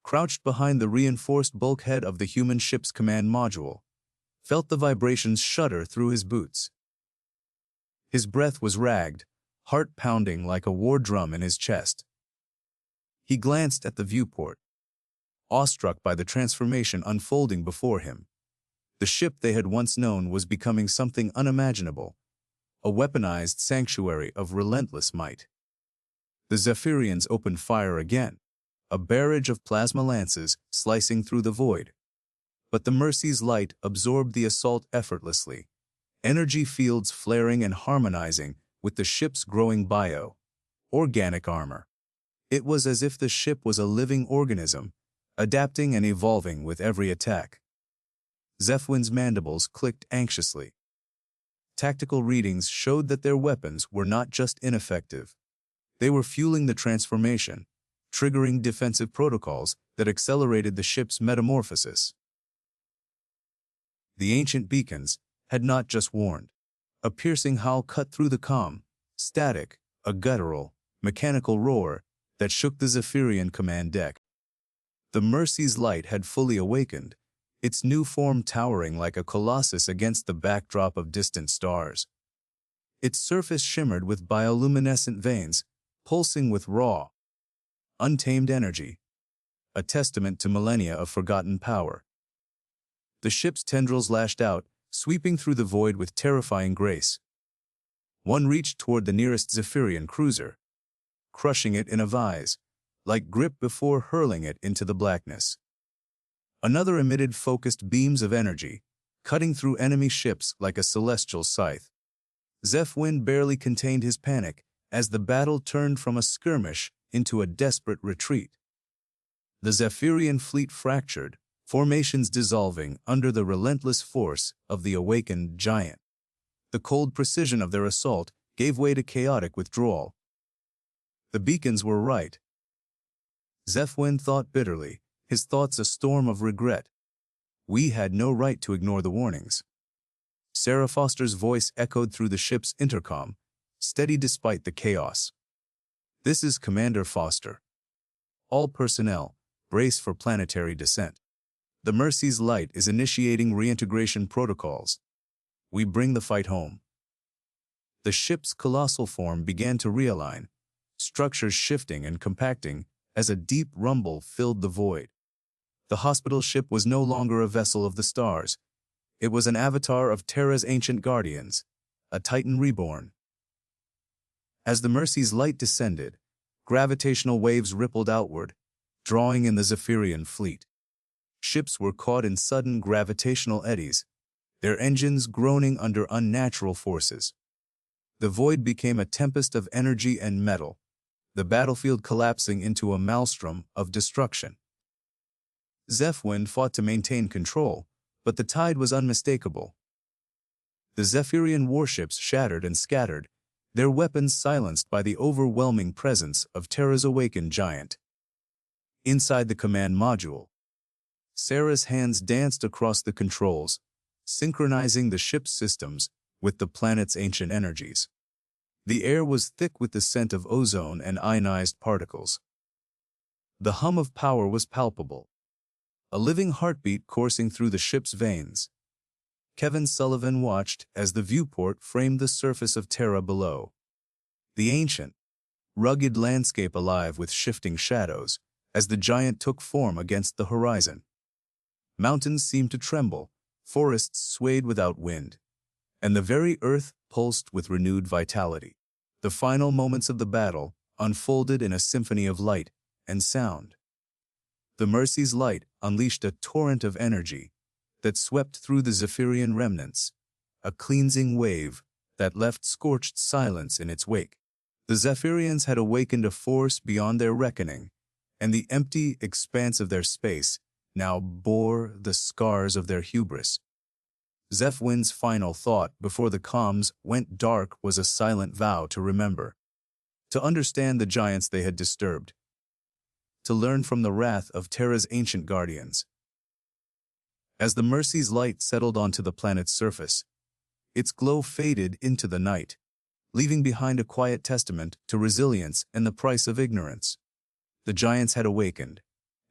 crouched behind the reinforced bulkhead of the human ship's command module, felt the vibrations shudder through his boots. His breath was ragged, heart pounding like a war drum in his chest. He glanced at the viewport, awestruck by the transformation unfolding before him. The ship they had once known was becoming something unimaginable, a weaponized sanctuary of relentless might. The Zephyrians opened fire again, a barrage of plasma lances slicing through the void. But the Mercy's light absorbed the assault effortlessly, energy fields flaring and harmonizing with the ship's growing organic armor. It was as if the ship was a living organism, adapting and evolving with every attack. Zephyr's mandibles clicked anxiously. Tactical readings showed that their weapons were not just ineffective. They were fueling the transformation, triggering defensive protocols that accelerated the ship's metamorphosis. The ancient beacons had not just warned. A piercing howl cut through the calm, static, a guttural, mechanical roar that shook the Zephyrian command deck. The Mercy's light had fully awakened, its new form towering like a colossus against the backdrop of distant stars. Its surface shimmered with bioluminescent veins, pulsing with raw, untamed energy, a testament to millennia of forgotten power. The ship's tendrils lashed out, sweeping through the void with terrifying grace. One reached toward the nearest Zephyrian cruiser, crushing it in a vise, like grip before hurling it into the blackness. Another emitted focused beams of energy, cutting through enemy ships like a celestial scythe. Zephyrian barely contained his panic as the battle turned from a skirmish into a desperate retreat. The Zephyrian fleet fractured, formations dissolving under the relentless force of the awakened giant. The cold precision of their assault gave way to chaotic withdrawal. The beacons were right. Zephyrian thought bitterly, his thoughts a storm of regret. We had no right to ignore the warnings. Sarah Foster's voice echoed through the ship's intercom, steady despite the chaos. This is Commander Foster. All personnel, brace for planetary descent. The Mercy's light is initiating reintegration protocols. We bring the fight home. The ship's colossal form began to realign, structures shifting and compacting as a deep rumble filled the void. The hospital ship was no longer a vessel of the stars. It was an avatar of Terra's ancient guardians, a titan reborn. As the Mercy's light descended, gravitational waves rippled outward, drawing in the Zephyrian fleet. Ships were caught in sudden gravitational eddies, their engines groaning under unnatural forces. The void became a tempest of energy and metal, the battlefield collapsing into a maelstrom of destruction. Zephyrian fought to maintain control, but the tide was unmistakable. The Zephyrian warships shattered and scattered, their weapons silenced by the overwhelming presence of Terra's awakened giant. Inside the command module, Sarah's hands danced across the controls, synchronizing the ship's systems with the planet's ancient energies. The air was thick with the scent of ozone and ionized particles. The hum of power was palpable, a living heartbeat coursing through the ship's veins. Kevin Sullivan watched as the viewport framed the surface of Terra below. The ancient, rugged landscape alive with shifting shadows as the giant took form against the horizon. Mountains seemed to tremble, forests swayed without wind, and the very earth pulsed with renewed vitality. The final moments of the battle unfolded in a symphony of light and sound. The Mercy's light unleashed a torrent of energy that swept through the Zephyrian remnants, a cleansing wave that left scorched silence in its wake. The Zephyrians had awakened a force beyond their reckoning, and the empty expanse of their space now bore the scars of their hubris. Zephyrian's final thought before the comms went dark was a silent vow to remember, to understand the giants they had disturbed, to learn from the wrath of Terra's ancient guardians. As the Mercy's light settled onto the planet's surface, its glow faded into the night, leaving behind a quiet testament to resilience and the price of ignorance. The giants had awakened,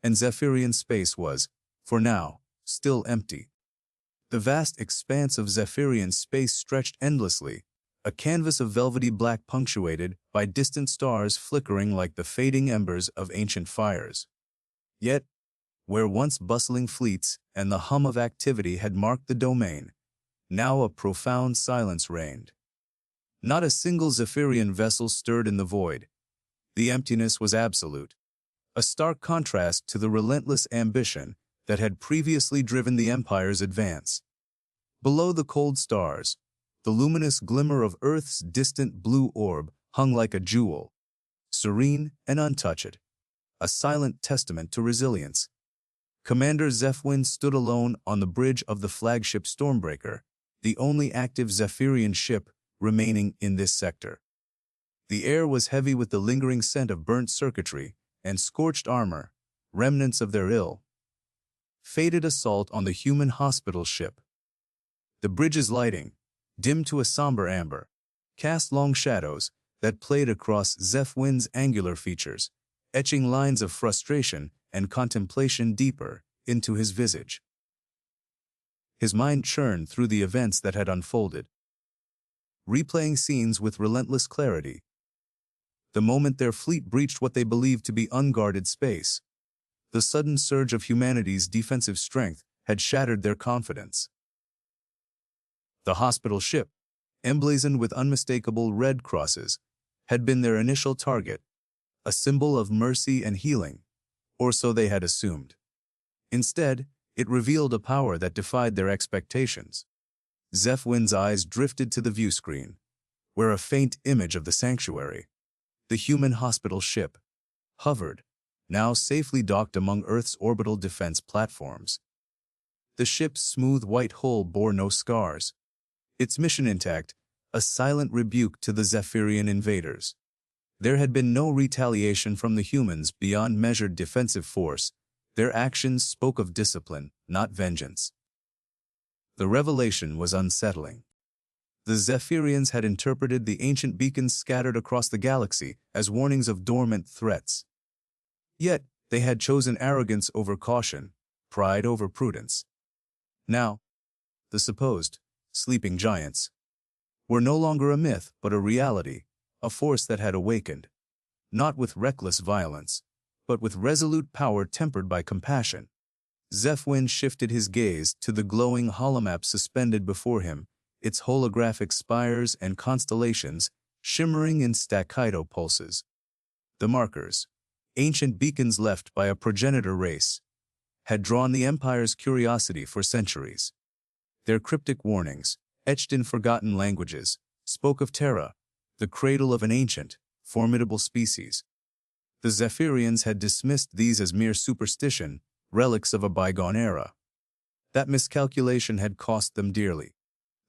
and Zephyrian space was, for now, still empty. The vast expanse of Zephyrian space stretched endlessly, a canvas of velvety black punctuated by distant stars flickering like the fading embers of ancient fires. Yet, where once bustling fleets and the hum of activity had marked the domain, now a profound silence reigned. Not a single Zephyrian vessel stirred in the void. The emptiness was absolute, a stark contrast to the relentless ambition that had previously driven the Empire's advance. Below the cold stars, The luminous glimmer of Earth's distant blue orb hung like a jewel, serene and untouched, a silent testament to resilience. Commander Zephyrian stood alone on the bridge of the flagship Stormbreaker, the only active Zephyrian ship remaining in this sector. The air was heavy with the lingering scent of burnt circuitry and scorched armor, remnants of their ill-fated assault on the human hospital ship. The bridge's lighting, dim to a somber amber, cast long shadows that played across Zephyrian's angular features, etching lines of frustration and contemplation deeper into his visage. His mind churned through the events that had unfolded, replaying scenes with relentless clarity. The moment their fleet breached what they believed to be unguarded space, the sudden surge of humanity's defensive strength had shattered their confidence. The hospital ship, emblazoned with unmistakable red crosses, had been their initial target, a symbol of mercy and healing, or so they had assumed. Instead, it revealed a power that defied their expectations. Zephyrian's eyes drifted to the viewscreen, where a faint image of the sanctuary, the human hospital ship, hovered, now safely docked among Earth's orbital defense platforms. The ship's smooth white hull bore no scars, its mission intact, a silent rebuke to the Zephyrian invaders. There had been no retaliation from the humans beyond measured defensive force. Their actions spoke of discipline, not vengeance. The revelation was unsettling. The Zephyrians had interpreted the ancient beacons scattered across the galaxy as warnings of dormant threats. Yet, they had chosen arrogance over caution, pride over prudence. Now, the supposed sleeping giants were no longer a myth but a reality, a force that had awakened, not with reckless violence, but with resolute power tempered by compassion. Zephyrian shifted his gaze to the glowing holomap suspended before him, its holographic spires and constellations shimmering in staccato pulses. The markers, ancient beacons left by a progenitor race, had drawn the Empire's curiosity for centuries. Their cryptic warnings, etched in forgotten languages, spoke of Terra, the cradle of an ancient, formidable species. The Zephyrians had dismissed these as mere superstition, relics of a bygone era. That miscalculation had cost them dearly.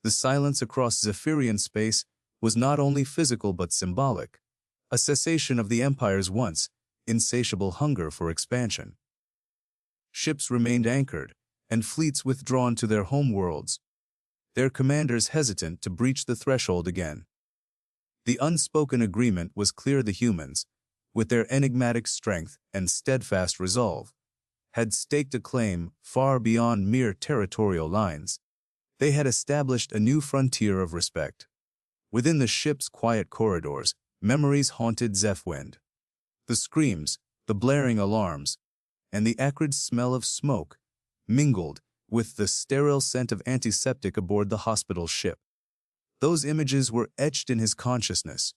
The silence across Zephyrian space was not only physical but symbolic, a cessation of the Empire's once insatiable hunger for expansion. Ships remained anchored, and fleets withdrawn to their home worlds, their commanders hesitant to breach the threshold again. The unspoken agreement was clear: the humans, with their enigmatic strength and steadfast resolve, had staked a claim far beyond mere territorial lines. They had established a new frontier of respect. Within the ship's quiet corridors, memories haunted Zephyrian. The screams, the blaring alarms, and the acrid smell of smoke mingled with the sterile scent of antiseptic aboard the hospital ship. Those images were etched in his consciousness.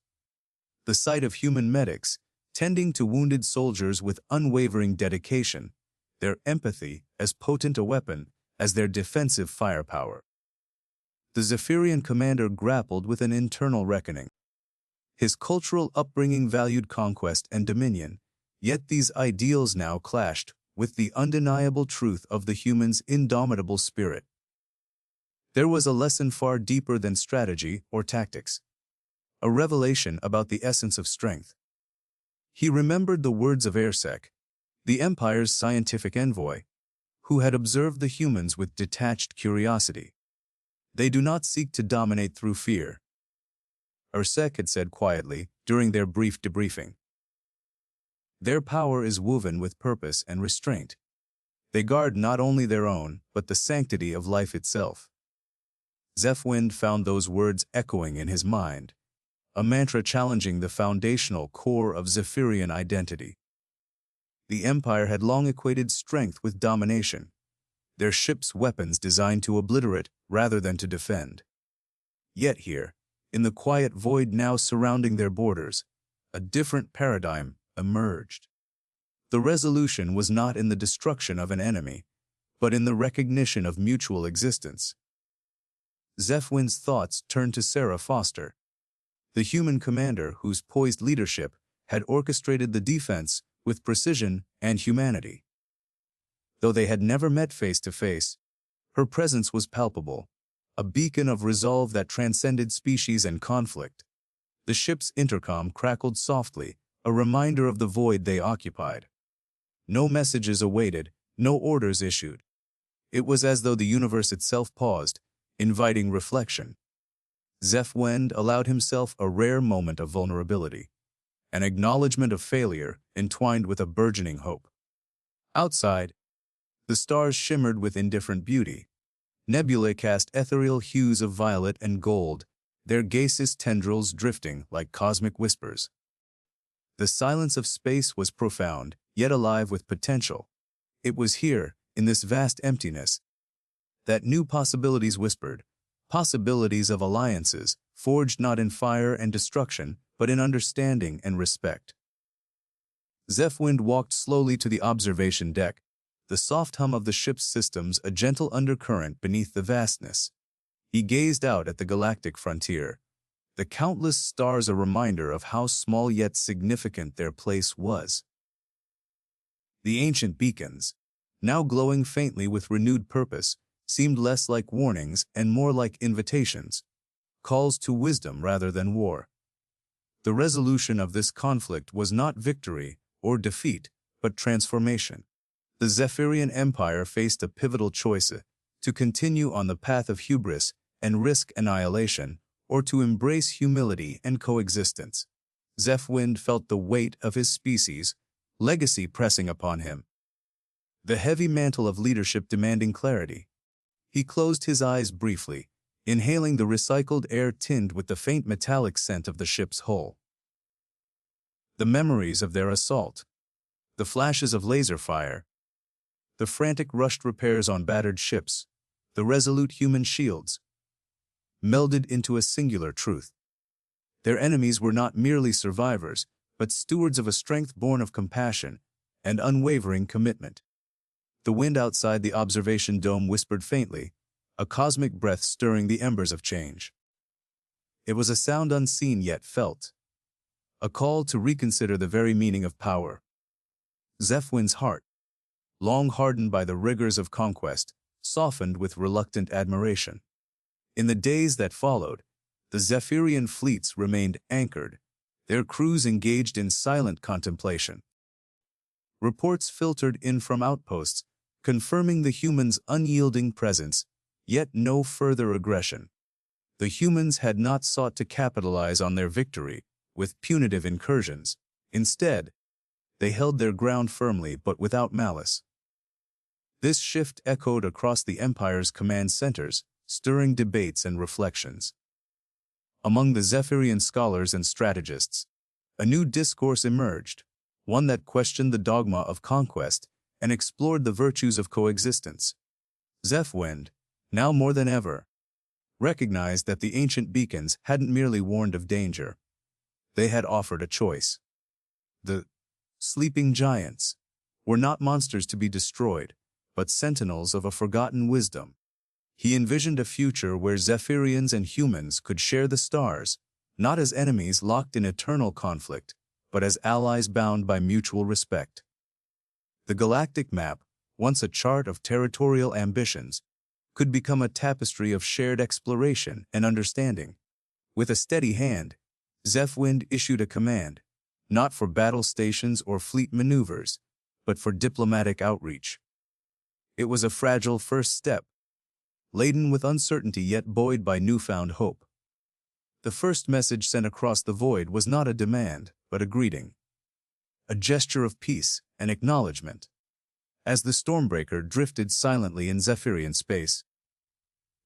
The sight of human medics tending to wounded soldiers with unwavering dedication, their empathy as potent a weapon as their defensive firepower. The Zephyrian commander grappled with an internal reckoning. His cultural upbringing valued conquest and dominion, yet these ideals now clashed with the undeniable truth of the human's indomitable spirit. There was a lesson far deeper than strategy or tactics, a revelation about the essence of strength. He remembered the words of Ersek, the Empire's scientific envoy, who had observed the humans with detached curiosity. They do not seek to dominate through fear, Ersek had said quietly during their brief debriefing. Their power is woven with purpose and restraint. They guard not only their own, but the sanctity of life itself. Zephyrian found those words echoing in his mind, a mantra challenging the foundational core of Zephyrian identity. The Empire had long equated strength with domination, their ships' weapons designed to obliterate rather than to defend. Yet here, in the quiet void now surrounding their borders, a different paradigm emerged. The resolution was not in the destruction of an enemy, but in the recognition of mutual existence. Zephwin's thoughts turned to Sarah Foster, the human commander whose poised leadership had orchestrated the defense with precision and humanity. Though they had never met face to face, her presence was palpable, a beacon of resolve that transcended species and conflict. The ship's intercom crackled softly, a reminder of the void they occupied. No messages awaited, no orders issued. It was as though the universe itself paused, inviting reflection. Zephwind allowed himself a rare moment of vulnerability, an acknowledgement of failure entwined with a burgeoning hope. Outside, the stars shimmered with indifferent beauty. Nebulae cast ethereal hues of violet and gold, their gaseous tendrils drifting like cosmic whispers. The silence of space was profound, yet alive with potential. It was here, in this vast emptiness, that new possibilities whispered, possibilities of alliances, forged not in fire and destruction, but in understanding and respect. Zephwind walked slowly to the observation deck, the soft hum of the ship's systems a gentle undercurrent beneath the vastness. He gazed out at the galactic frontier, the countless stars a reminder of how small yet significant their place was. The ancient beacons, now glowing faintly with renewed purpose, seemed less like warnings and more like invitations, calls to wisdom rather than war. The resolution of this conflict was not victory or defeat, but transformation. The Zephyrian Empire faced a pivotal choice: to continue on the path of hubris and risk annihilation, or to embrace humility and coexistence. Zephwind felt the weight of his species' legacy pressing upon him, the heavy mantle of leadership demanding clarity. He closed his eyes briefly, inhaling the recycled air tinged with the faint metallic scent of the ship's hull. The memories of their assault, the flashes of laser fire, the frantic rushed repairs on battered ships, the resolute human shields, melded into a singular truth. Their enemies were not merely survivors, but stewards of a strength born of compassion and unwavering commitment. The wind outside the observation dome whispered faintly, a cosmic breath stirring the embers of change. It was a sound unseen yet felt, a call to reconsider the very meaning of power. Zephwin's heart, long hardened by the rigors of conquest, softened with reluctant admiration. In the days that followed, the Zephyrian fleets remained anchored, their crews engaged in silent contemplation. Reports filtered in from outposts, confirming the humans' unyielding presence, yet no further aggression. The humans had not sought to capitalize on their victory with punitive incursions. Instead, they held their ground firmly but without malice. This shift echoed across the Empire's command centers, stirring debates and reflections. Among the Zephyrian scholars and strategists, a new discourse emerged, one that questioned the dogma of conquest and explored the virtues of coexistence. Zephwind, now more than ever, recognized that the ancient beacons hadn't merely warned of danger. They had offered a choice. The sleeping giants were not monsters to be destroyed, but sentinels of a forgotten wisdom. He envisioned a future where Zephyrians and humans could share the stars, not as enemies locked in eternal conflict, but as allies bound by mutual respect. The galactic map, once a chart of territorial ambitions, could become a tapestry of shared exploration and understanding. With a steady hand, Zephwind issued a command, not for battle stations or fleet maneuvers, but for diplomatic outreach. It was a fragile first step, laden with uncertainty yet buoyed by newfound hope. The first message sent across the void was not a demand, but a greeting, a gesture of peace and acknowledgement. As the Stormbreaker drifted silently in Zephyrian space,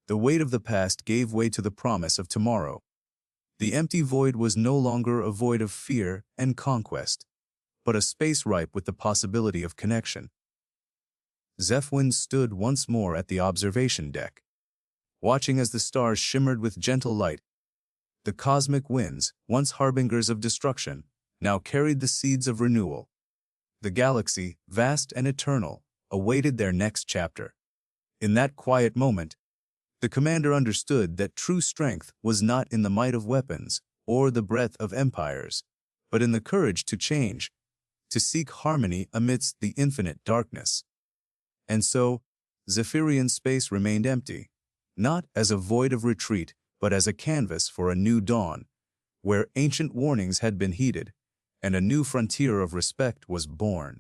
the weight of the past gave way to the promise of tomorrow. The empty void was no longer a void of fear and conquest, but a space ripe with the possibility of connection. Zephwind stood once more at the observation deck, watching as the stars shimmered with gentle light. The cosmic winds, once harbingers of destruction, now carried the seeds of renewal. The galaxy, vast and eternal, awaited their next chapter. In that quiet moment, The commander understood that true strength was not in the might of weapons or the breadth of empires, but in the courage to change, to seek harmony amidst the infinite darkness. And so, Zephyrian space remained empty, not as a void of retreat, but as a canvas for a new dawn, where ancient warnings had been heeded, and a new frontier of respect was born.